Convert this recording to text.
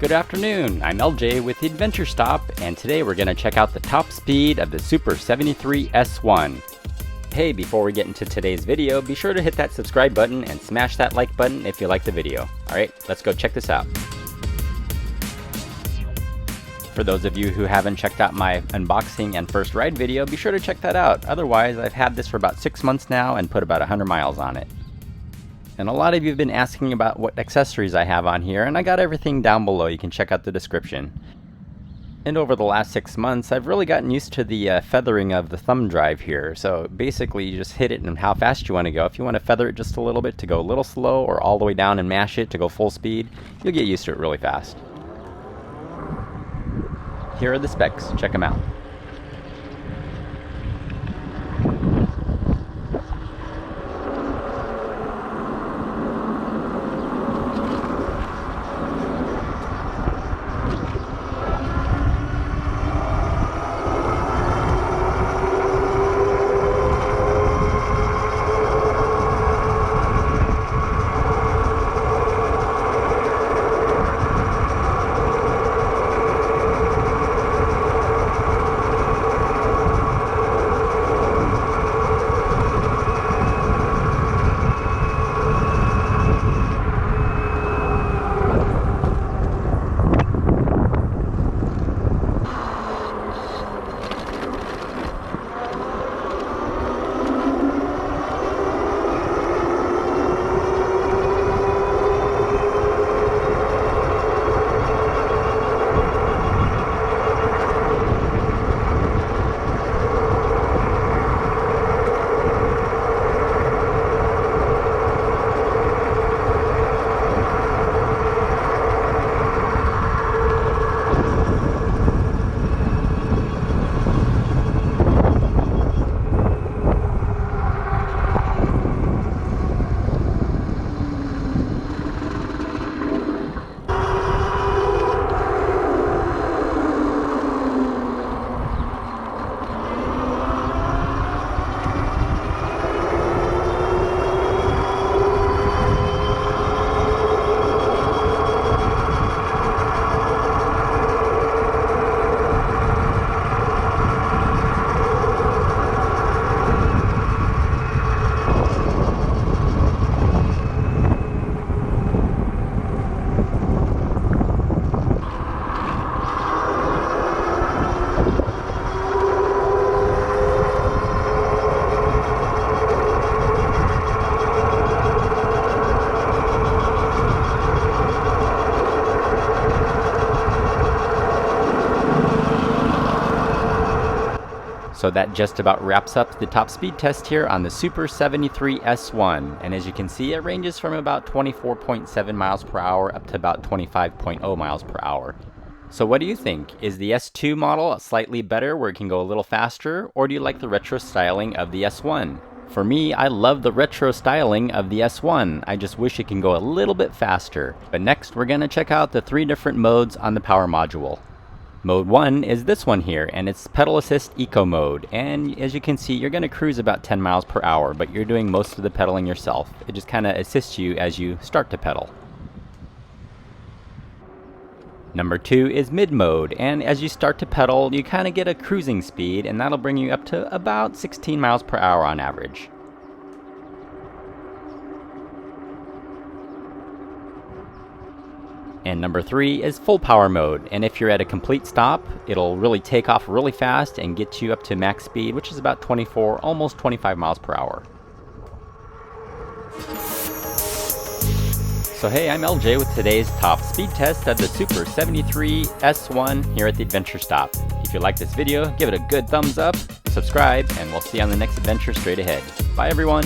Good afternoon, I'm LJ with the Adventure Stop, and today we're going to check out the top speed of the Super 73 S1. Hey, before we get into today's video, be sure to hit that subscribe button and smash that like button if you like the video. Alright, let's go check this out. For those of you who haven't checked out my unboxing and first ride video, be sure to check that out. Otherwise, I've had this for about 6 months now and put about 100 miles on it. And a lot of you have been asking about what accessories I have on here, and I got everything down below. You can check out the description. And over the last 6 months, I've really gotten used to the feathering of the thumb drive here. So basically, you just hit it and how fast you want to go. If you want to feather it just a little bit to go a little slow, or all the way down and mash it to go full speed, you'll get used to it really fast. Here are the specs. Check them out. So that just about wraps up the top speed test here on the Super 73 S1. And as you can see, it ranges from about 24.7 miles per hour up to about 25.0 miles per hour. So what do you think? Is the S2 model slightly better where it can go a little faster, or do you like the retro styling of the S1? For me, I love the retro styling of the S1. I just wish it can go a little bit faster. But next, we're going to check out the 3 different modes on the power module. Mode 1 is this one here, and it's Pedal Assist Eco Mode. And as you can see, you're going to cruise about 10 miles per hour, but you're doing most of the pedaling yourself. It just kind of assists you as you start to pedal. Number 2 is Mid Mode, and as you start to pedal, you kind of get a cruising speed, and that'll bring you up to about 16 miles per hour on average. And number 3 is Full Power Mode, and if you're at a complete stop, it'll really take off really fast and get you up to max speed, which is about 24, almost 25 miles per hour. So hey, I'm LJ with today's top speed test of the Super 73 S1 here at the Adventure Stop. If you like this video, give it a good thumbs up, subscribe, and we'll see you on the next adventure straight ahead. Bye everyone!